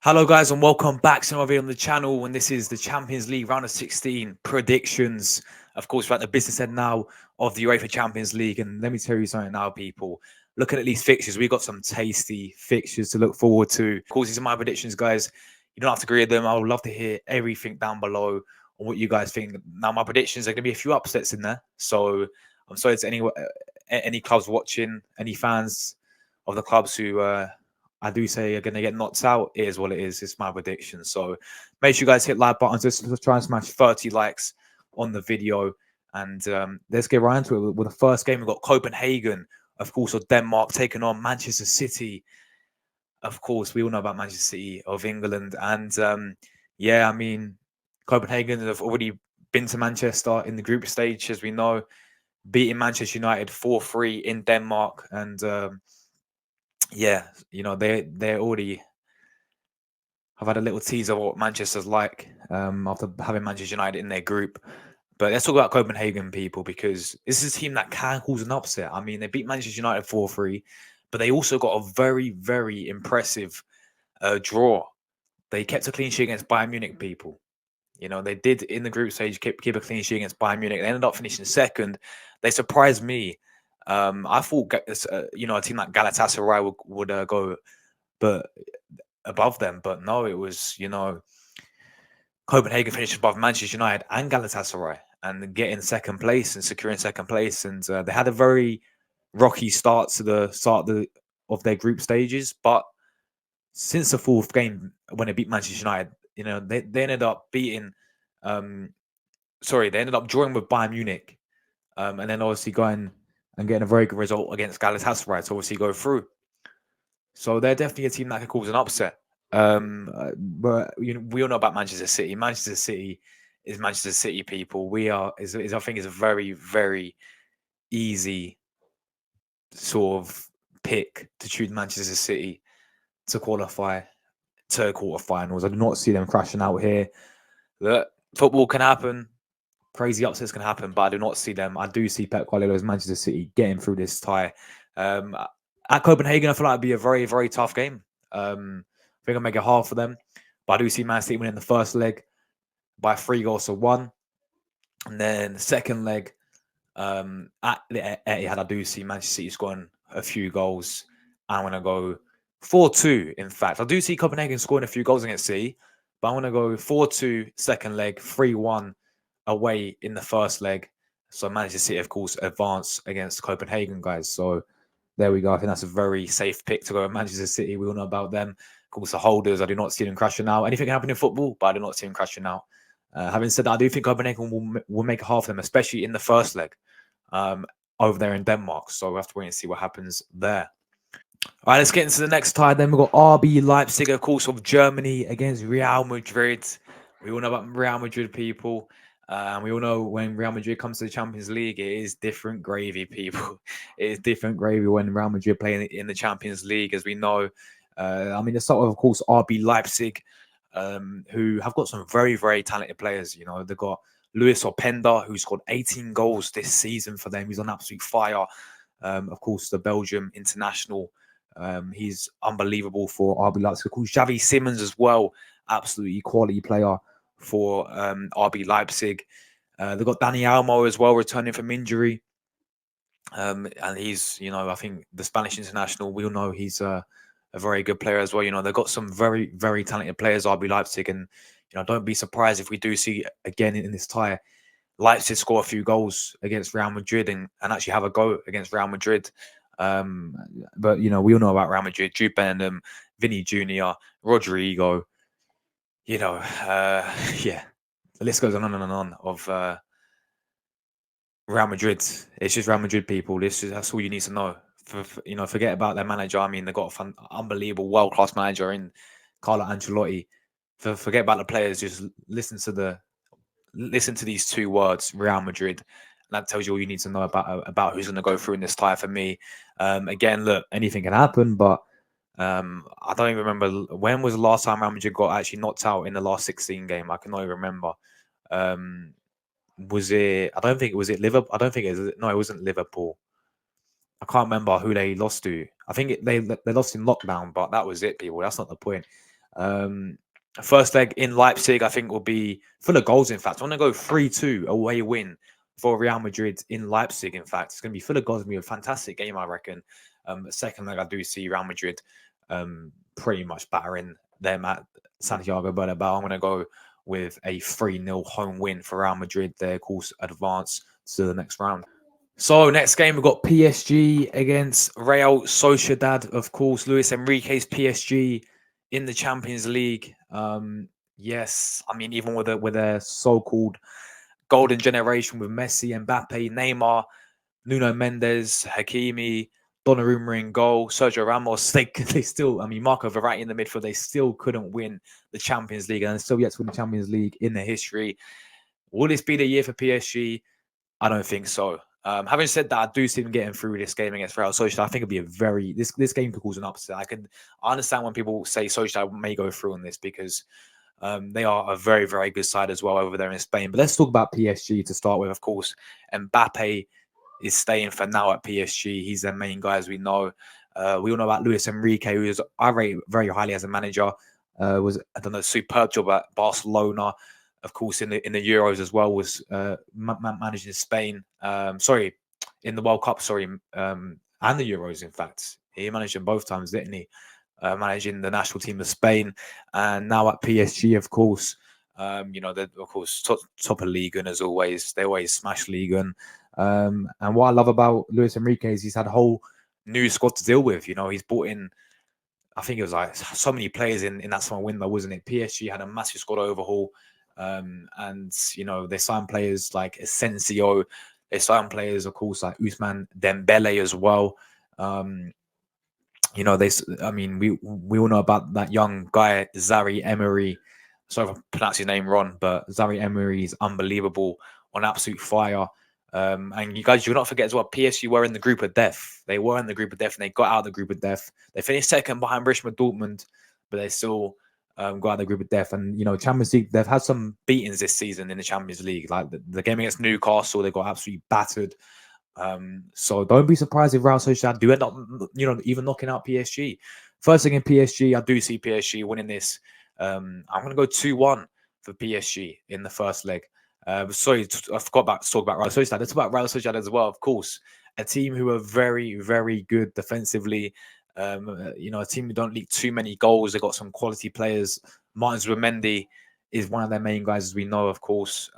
Hello, guys, and welcome back to another video on the channel. And this is the Champions League round of 16 predictions. Of course, we're at the business end now of the Uefa Champions League. And let me tell you something now, people. Looking at these fixtures, we've got some tasty fixtures to look forward to. Of course, these are my predictions, guys. You don't have to agree with them. I would love to hear everything down below on what you guys think. Now, my predictions are going to be a few upsets in there. So I'm sorry to any clubs watching, any fans of the clubs who I do say you're going to get knocked out. It is what it is. It's my prediction. So make sure you guys hit like buttons. Let's try and smash 30 likes on the video. And let's get right into it. With the first game, we've got Copenhagen, of course, of Denmark, taking on Manchester City. Of course, we all know about Manchester City of England. And yeah, I mean, Copenhagen have already been to Manchester in the group stage, as we know, beating Manchester United 4-3 in Denmark. And yeah, they already have had a little teaser of what Manchester's like after having Manchester United in their group. But let's talk about Copenhagen, people, because this is a team that can cause an upset. I mean, they beat Manchester United 4-3, but they also got a very, very impressive draw. They kept a clean sheet against Bayern Munich, people. They did in the group stage keep a clean sheet against Bayern Munich. They ended up finishing second. They surprised me. I thought, a team like Galatasaray would go but above them, but no, it was, Copenhagen finished above Manchester United and Galatasaray and getting second place and securing second place. And they had a very rocky start to the start of their group stages, but since the fourth game when they beat Manchester United, they ended up beating they ended up drawing with Bayern Munich, and then obviously going and getting a very good result against Galatasaray to obviously go through. So they're definitely a team that can cause an upset. But we all know about Manchester City. Manchester City is Manchester City, people. I think is a very, very easy sort of pick to choose Manchester City to qualify to quarterfinals. I do not see them crashing out here. Look, football can happen. Crazy upsets can happen, but I do not see them. I do see Pep Guardiola's Manchester City getting through this tie. At Copenhagen, I feel like it'd be a very, very tough game. I think I'll make it hard for them, but I do see Man City winning the first leg by 3-1. And then the second leg, at the Etihad, I do see Manchester City scoring a few goals. I'm going to go 4-2, in fact. I do see Copenhagen scoring a few goals against City, but I'm going to go 4-2 second leg, 3-1 away in the first leg. So Manchester City, of course, advance against Copenhagen, guys. So there we go. I think that's a very safe pick to go with Manchester City. We all know about them. Of course, the holders, I do not see them crashing out. Anything can happen in football, but I do not see them crashing out. Having said that, I do think Copenhagen will make half of them, especially in the first leg over there in Denmark. So we'll have to wait and see what happens there. All right, let's get into the next tie. Then we've got RB Leipzig, of course, of Germany against Real Madrid. We all know about Real Madrid, people. And we all know when Real Madrid comes to the Champions League, it is different gravy, people. It is different gravy when Real Madrid play in the Champions League, as we know. I mean, let's start with, of course, RB Leipzig, who have got some very, very talented players. They've got Luis Openda, who scored 18 goals this season for them. He's on absolute fire. Of course, the Belgium international. He's unbelievable for RB Leipzig. Of course, Xavi Simons as well, absolutely quality player for RB Leipzig. They've got Dani Olmo as well, returning from injury. And he's, I think the Spanish international, we all know he's a very good player as well. They've got some very, very talented players, RB Leipzig. And, don't be surprised if we do see, again, in this tie, Leipzig score a few goals against Real Madrid and actually have a go against Real Madrid. But, we all know about Real Madrid, Jude Bellingham, Vinny Jr., Rodrigo. Yeah, the list goes on and on of Real Madrid. It's just Real Madrid, people. That's all you need to know. Forget about their manager. I mean, they've got an unbelievable world-class manager in Carlo Ancelotti. Forget about the players. Just listen to these two words, Real Madrid. And that tells you all you need to know about who's going to go through in this tie for me. Again, look, anything can happen, but I don't even remember when was the last time Real Madrid got actually knocked out in the last 16 game. I cannot even remember. Was it? I don't think it was it Liverpool. I don't think it was. No, it wasn't Liverpool. I can't remember who they lost to. I think they lost in lockdown, but that was it, people. That's not the point. Um, First leg in Leipzig, I think, will be full of goals. In fact, I want to go 3-2 away win for Real Madrid in Leipzig. In fact, it's going to be full of goals. It's going to be a fantastic game, I reckon. Second leg, I do see Real Madrid pretty much battering them at Santiago Bernabeu. I'm going to go with a 3-0 home win for Real Madrid. They, of course, advance to the next round. So next game, we've got PSG against Real Sociedad. Of course, Luis Enrique's PSG in the Champions League. Yes, I mean, even with their so-called golden generation with Messi, Mbappe, Neymar, Nuno Mendes, Hakimi, Donnarumma in goal, Sergio Ramos, they still, I mean, Marco Verratti in the midfield, they still couldn't win the Champions League, and they're still yet to win the Champions League in their history. Will this be the year for PSG? I don't think so. Having said that, I do see them getting through this game against Real Sociedad. I think it'll be a very this game could cause an upset. I understand when people say Sociedad may go through on this because they are a very, very good side as well over there in Spain. But let's talk about PSG to start with. Of course, Mbappe is staying for now at PSG. He's their main guy, as we know. We all know about Luis Enrique, who is I rate very highly as a manager. Was done a superb job at Barcelona. Of course, in the Euros as well, was managing Spain. In the World Cup, and the Euros. In fact, he managed them both times, didn't he? Managing the national team of Spain, and now at PSG, of course. They're of course top of Ligue 1 as always. They always smash Ligue 1. And what I love about Luis Enrique is he's had a whole new squad to deal with. He's brought in, I think it was like so many players in that summer window, wasn't it? PSG had a massive squad overhaul. And they signed players like Asensio. They signed players, of course, like Ousmane Dembele as well. We all know about that young guy, Zari Emery. Sorry if I pronounce his name wrong, but Zari Emery is unbelievable, on absolute fire. And you guys, you'll not forget as well, PSG were in the group of death. They were in the group of death, and they got out of the group of death. They finished second behind Borussia Dortmund, but they still got out of the group of death. And Champions League, they've had some beatings this season in the Champions League. Like the game against Newcastle, they got absolutely battered. So don't be surprised if Real Sociedad do end up, even knocking out PSG. First thing in PSG, I do see PSG winning this. I'm going to go 2-1 for PSG in the first leg. I forgot about to talk about Real Sociedad. Let's talk about Real Sociedad as well, of course. A team who are very, very good defensively. A team who don't leak too many goals. They've got some quality players. Martin Zubimendi is one of their main guys, as we know, of course.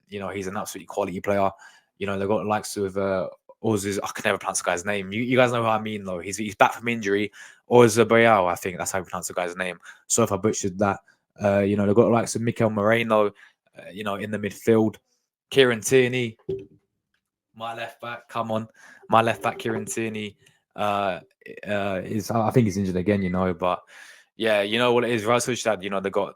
He's an absolutely quality player. They've got the likes of Oz. I can never pronounce the guy's name. You guys know what I mean, though. He's back from injury. Ozabayao, I think that's how you pronounce the guy's name. So if I butchered that, they've got the likes of Mikel Moreno, in the midfield. Kieran Tierney, my left back. Come on, my left back, Kieran Tierney, is I think he's injured again. But yeah, you know what it is. Real Sociedad,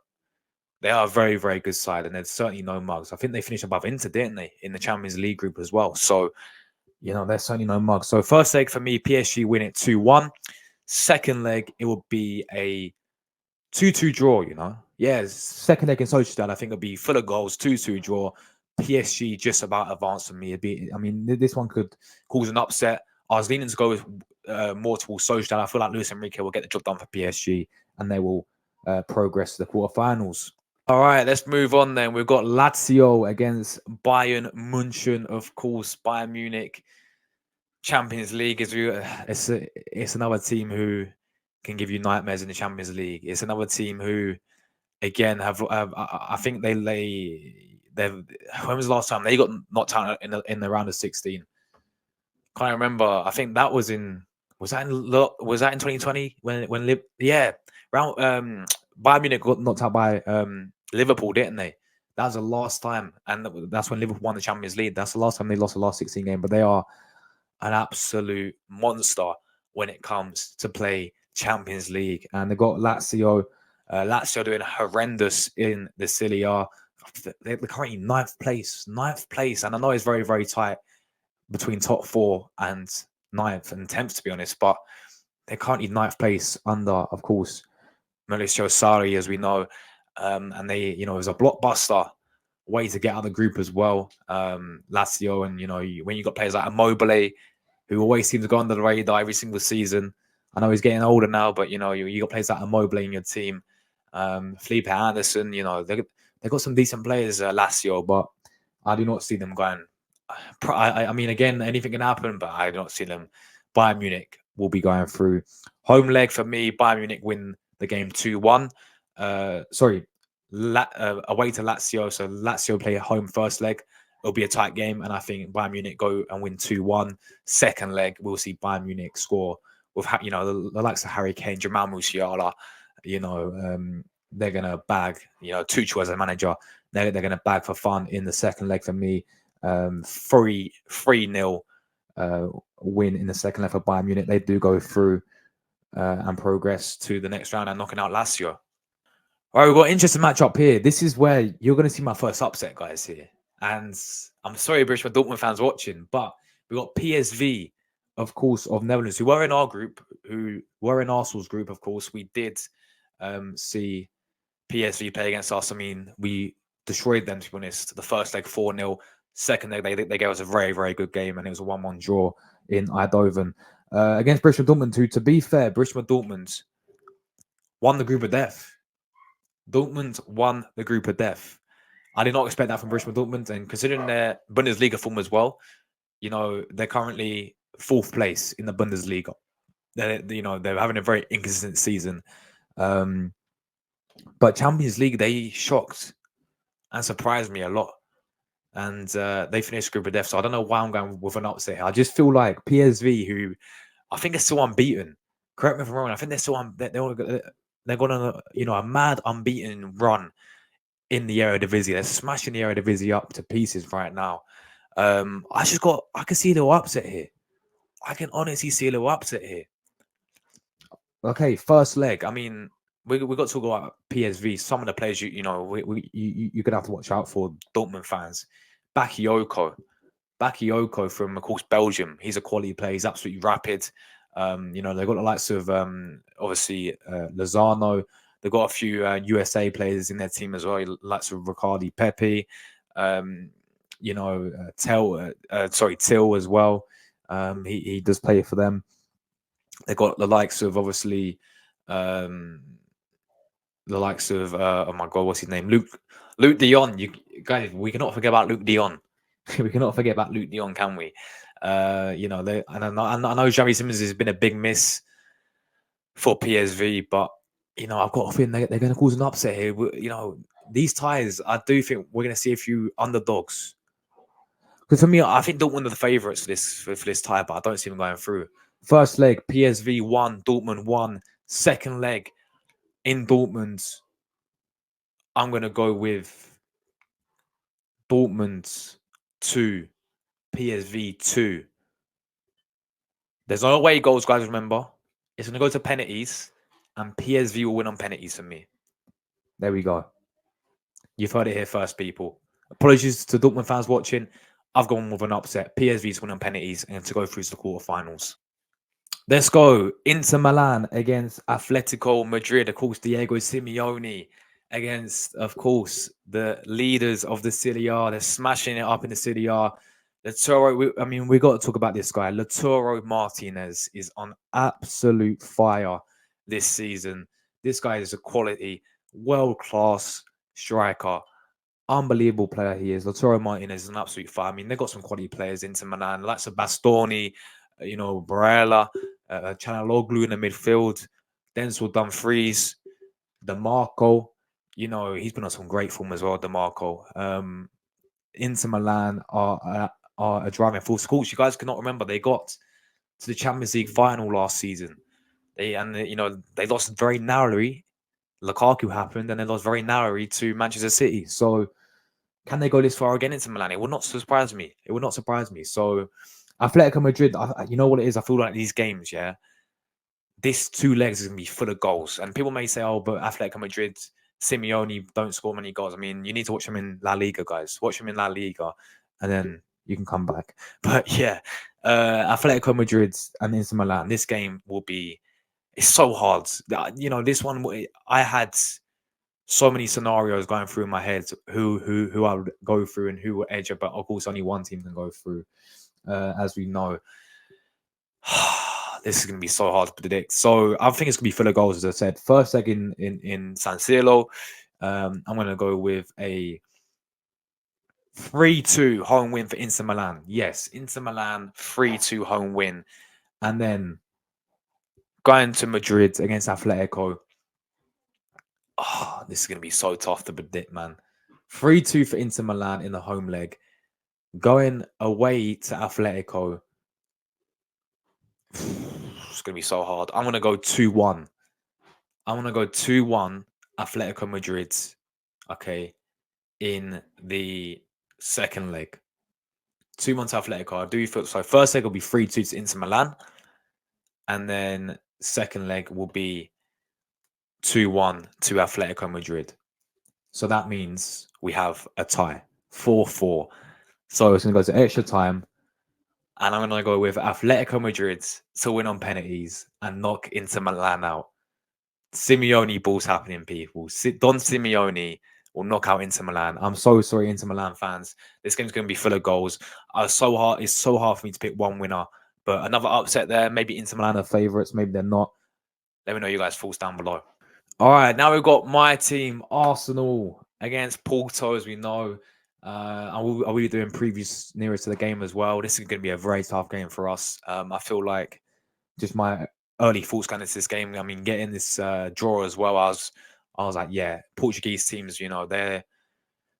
they are a very, very good side, and there's certainly no mugs. I think they finished above Inter, didn't they, in the Champions League group as well? So, there's certainly no mugs. So, first leg for me, PSG win it 2-1. Second leg, it will be a 2-2 draw, Yeah, second leg in Sociedad, I think it'll be full of goals, 2-2 draw. PSG just about advanced for me. This one could cause an upset. I was leaning to go with more towards Sociedad. I feel like Luis Enrique will get the job done for PSG, and they will progress to the quarterfinals. All right, let's move on then. We've got Lazio against Bayern Munchen, of course. Bayern Munich, Champions League. It's another team who can give you nightmares in the Champions League. It's another team who, again, I think when was the last time they got knocked out in the round of 16? Can't remember. I think that was in 2020 when Bayern Munich got knocked out by Liverpool, didn't they? That was the last time, and that's when Liverpool won the Champions League. That's the last time they lost the last 16 game. But they are an absolute monster when it comes to play Champions League, and they got Lazio. Lazio doing horrendous in the Serie A. They're currently ninth place, and I know it's very, very tight between top 4 and 9th and 10th, to be honest. But they're currently 9th place under, of course, Mauricio Sarri, as we know. And they, it was a blockbuster way to get out of the group as well. Lazio, and, when you got players like Immobile, who always seem to go under the radar every single season. I know he's getting older now, but, you got players like Immobile in your team. Felipe Anderson, they got some decent players at Lazio, but I do not see them going. I mean, again, anything can happen, but I do not see them. Bayern Munich will be going through. Home leg for me, Bayern Munich win the game 2-1. Sorry, away to Lazio. So Lazio play at home first leg. It'll be a tight game, and I think Bayern Munich go and win 2-1. Second leg, we'll see Bayern Munich score with the likes of Harry Kane, Jamal Musiala. They're gonna bag. Tuchel as a manager, they're gonna bag for fun in the second leg for me. 3-0 win in the second leg for Bayern Munich. They do go through and progress to the next round and knocking out Lazio. All right, we've got an interesting matchup here. This is where you're going to see my first upset, guys, here. And I'm sorry, British Dortmund fans watching, but we got PSV, of course, of Netherlands, who were in our group, who were in Arsenal's group, of course. We did see PSV play against us. I mean, we destroyed them, to be honest. The first leg 4-0. Second leg, they gave us a very, very good game, and it was a 1-1 draw in Eindhoven against Borussia Dortmund, who, to be fair, Borussia Dortmund won the group of death. Dortmund won the group of death. I did not expect that from Borussia Dortmund, and considering their Bundesliga form as well, they're currently 4th place in the Bundesliga. They're having a very inconsistent season. But Champions League, they shocked and surprised me a lot. And they finished group of death. So I don't know why I'm going with an upset here. I just feel like PSV, who I think are still unbeaten. Correct me if I'm wrong. I think they're still they're going on a mad unbeaten run in the Eredivisie. They're smashing the Eredivisie up to pieces right now. I can see a little upset here. I can honestly see a little upset here. Okay, first leg. I mean, we got to talk about PSV. Some of the players you're gonna have to watch out for, Dortmund fans. Bakayoko from, of course, Belgium. He's a quality player. He's absolutely rapid. They've got the likes of obviously Lozano. They've got a few USA players in their team as well, likes of Riccardi Pepe. Till as well. He does play for them. They got the likes of obviously oh my god, what's his name? Luke Dion. You guys, we cannot forget about Luke Dion. We cannot forget about Luke Dion, can we? I know Xavi Simons has been a big miss for PSV, but I've got a feeling they're going to cause an upset here. These ties, I do think we're going to see a few underdogs. Because for me, I think Dortmund are the favourites for this tie, but I don't see them going through. First leg, PSV 1, Dortmund 1. Second leg, in Dortmund, I'm going to go with Dortmund 2, PSV 2. There's no away goals, guys, remember. It's going to go to penalties, and PSV will win on penalties for me. There we go. You've heard it here first, people. Apologies to Dortmund fans watching. I've gone with an upset. PSV's win on penalties and to go through to the quarterfinals. Let's go. Inter Milan against Atletico Madrid. Of course, Diego Simeone against, of course, the leaders of the Serie A. They're smashing it up in the Serie A. We got to talk about this guy. Lautaro Martinez is on absolute fire this season. This guy is a quality, world-class striker. Unbelievable player he is. Lautaro Martinez is an absolute fire. I mean, they've got some quality players into Milan. Like Bastoni, Barella, Çalhanoğlu in the midfield, Denzel Dumfries, DeMarco. He's been on some great form as well, DeMarco. Inter Milan are a driving force. Of course, you guys cannot remember they got to the Champions League final last season. They lost very narrowly. Lukaku happened, and they lost very narrowly to Manchester City. So, can they go this far again into Milan? It would not surprise me. So, Atletico Madrid, you know what it is? I feel like these games, this 2 legs is going to be full of goals. And people may say, oh, but Atletico Madrid, Simeone don't score many goals. I mean, you need to watch them in La Liga, guys. Watch them in La Liga, and then you can come back. But Atletico Madrid and Inter Milan, this game will be, it's so hard. This one, I had so many scenarios going through in my head who I would go through and who will edge, but of course only one team can go through, as we know. this is going to be so hard to predict. So I think it's going to be full of goals, as I said. First leg in San Siro. I'm going to go with a 3-2 home win for Inter Milan. Yes, Inter Milan 3-2 home win. And then going to Madrid against Atletico. Oh, this is going to be so tough to predict, man. 3-2 for Inter Milan in the home leg. Going away to Atletico. It's going to be so hard. I'm going to go 2-1. I'm going to go 2-1 Atletico Madrid. Okay. In the second leg. 2-1 to Atletico. I do feel so. First leg will be 3-2 to Inter Milan. And then second leg will be 2-1 to Atletico Madrid. So that means we have a tie. 4-4. So it's going to go to extra time. And I'm going to go with Atletico Madrid to win on penalties and knock Inter Milan out. Simeone ball's happening, people. Don Simeone will knock out Inter Milan. I'm so sorry, Inter Milan fans. This game's going to be full of goals. It's so hard for me to pick one winner. But another upset there. Maybe Inter Milan are favourites. Maybe they're not. Let me know you guys' thoughts down below. All right, now we've got my team, Arsenal, against Porto, as we know. I will be doing previews nearest to the game as well. This is going to be a very tough game for us. I feel like just my early thoughts going into this game. I mean, getting this draw as well. I was like, yeah, Portuguese teams, they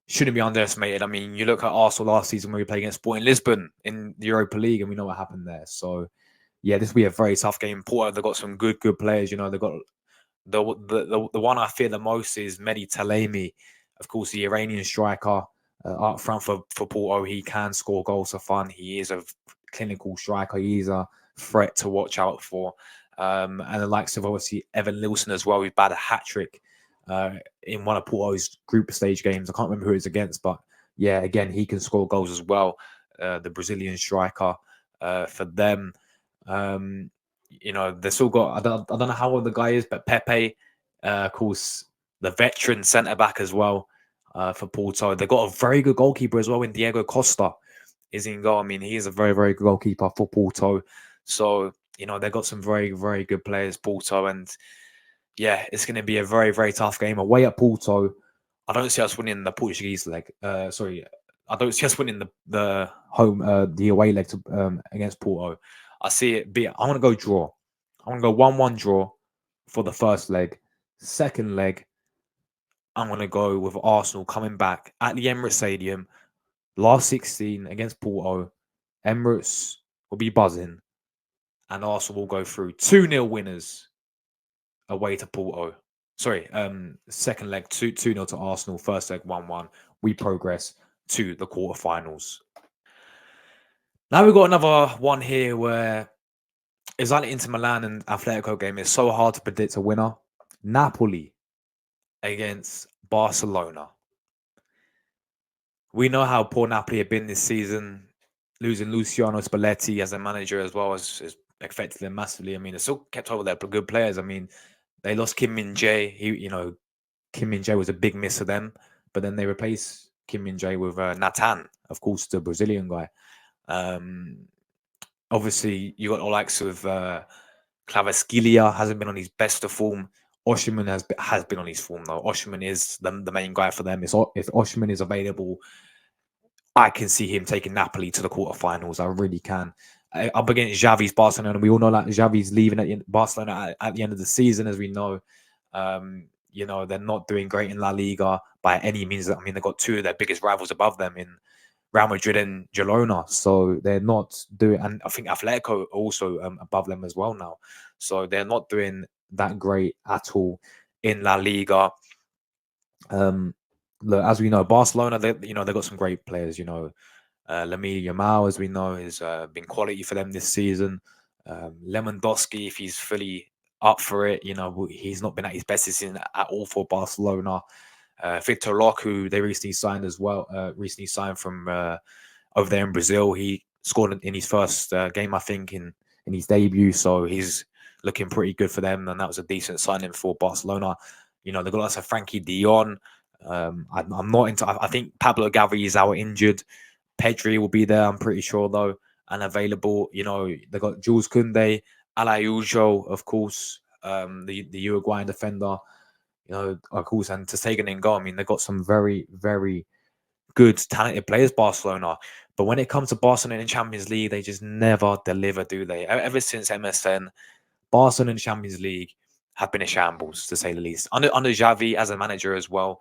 shouldn't be underestimated. I mean, you look at Arsenal last season when we played against Sporting Lisbon in the Europa League, and we know what happened there. So, yeah, this will be a very tough game. Porto, they've got some good players. They've got the one I fear the most is Mehdi Talemi, of course, the Iranian striker up front for Porto. He can score goals for fun. He is a clinical striker. He is a threat to watch out for. And the likes of obviously Evan Nilsson as well. We've had a hat trick in one of Porto's group stage games. I can't remember who it's against, but yeah, again, he can score goals as well. The Brazilian striker for them. They still got, I don't know how old the guy is, but Pepe, of course, the veteran centre back as well for Porto. They've got a very good goalkeeper as well in Diego Costa is in goal. I mean, he is a very, very good goalkeeper for Porto. So, they've got some very, very good players, Porto. And yeah, it's going to be a very, very tough game. Away at Porto, I don't see us winning the Portuguese leg. I don't see us winning the away leg against Porto. I see it be. I want to go draw. I want to go 1-1 draw for the first leg. Second leg, I'm going to go with Arsenal coming back at the Emirates Stadium. Last 16 against Porto. Emirates will be buzzing. And Arsenal will go through 2-0 winners away to Porto. Sorry, second leg 2-0 to Arsenal. First leg 1-1. We progress to the quarterfinals. Now we've got another one here where it's like the Inter Milan and Atletico game. It's so hard to predict a winner. Napoli against Barcelona. We know how poor Napoli have been this season. Losing Luciano Spalletti as a manager as well has affected them massively. I mean, they still kept over their good players. I mean, they lost Kim Min-jae. Kim Min-jae was a big miss for them. But then they replaced Kim Min-jae with Nathan, of course, the Brazilian guy. Obviously, you got the likes of Kvaratskhelia hasn't been on his best of form. Osimhen has been on his form though. Osimhen is the main guy for them. If Osimhen is available, I can see him taking Napoli to the quarterfinals. I really can. Up against Xavi's Barcelona, we all know that Xavi's leaving at Barcelona at the end of the season, as we know. They're not doing great in La Liga by any means. I mean, they've got two of their biggest rivals above them in Real Madrid and Girona, so they're not doing. And I think Atletico are also above them as well now, so they're not doing that great at all in La Liga. Look, as we know, Barcelona, they've got some great players. Lamine Yamal, as we know, has been quality for them this season. Lewandowski, if he's fully up for it, he's not been at his best this season at all for Barcelona. Victor Roque, who they recently signed as well, from over there in Brazil. He scored in his first game, I think, in his debut. So he's looking pretty good for them, and that was a decent signing for Barcelona. They've got lots of Frankie de Jong. I'm not into. I think Pablo Gavi is out injured. Pedri will be there, I'm pretty sure though, and available. They've got Jules Koundé Araujo, of course, the Uruguayan defender, of course, and to Stegen and go. I mean, they've got some very, very good, talented players, Barcelona. But when it comes to Barcelona in Champions League, they just never deliver, do they? Ever since MSN, Barcelona in Champions League have been a shambles, to say the least. Under Xavi as a manager as well,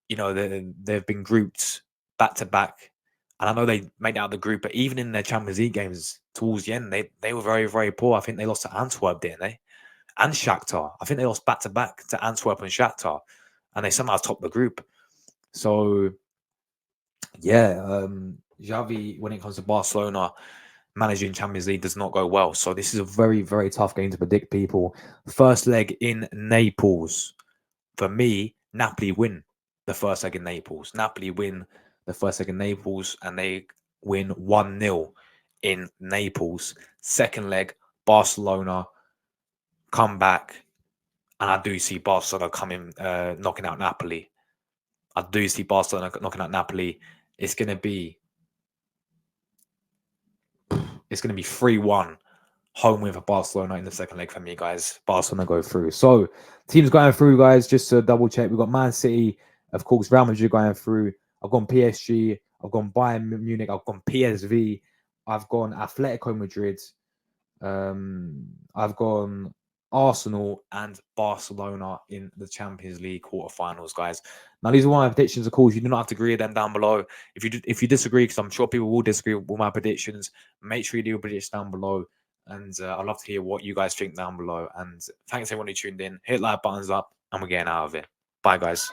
they've been grouped back to back. And I know they made out the group, but even in their Champions League games towards the end, they were very, very poor. I think they lost to Antwerp, didn't they? And Shakhtar. I think they lost back to back to Antwerp and Shakhtar, and they somehow topped the group. So yeah, Xavi, when it comes to Barcelona, managing Champions League does not go well. So this is a very, very tough game to predict, people. First leg in Naples. For me, Napoli win the first leg in Naples. Napoli win the first leg in Naples, and they win 1-0 in Naples. Second leg, Barcelona come back, and I do see Barcelona coming, knocking out Napoli. I do see Barcelona knocking out Napoli. It's gonna be 3-1 home win for Barcelona in the second leg for me, guys. Barcelona go through. So teams going through, guys. Just to double check, we've got Man City, of course, Real Madrid going through. I've gone PSG. I've gone Bayern Munich. I've gone PSV. I've gone Atletico Madrid. I've gone Arsenal and Barcelona in the Champions League quarterfinals, guys. Now, these are my predictions. Of course, you do not have to agree with them down below. If you disagree, because I'm sure people will disagree with my predictions, make sure you do your predictions down below. And I'd love to hear what you guys think down below. And thanks everyone who tuned in. Hit like buttons up, and we're getting out of it. Bye, guys.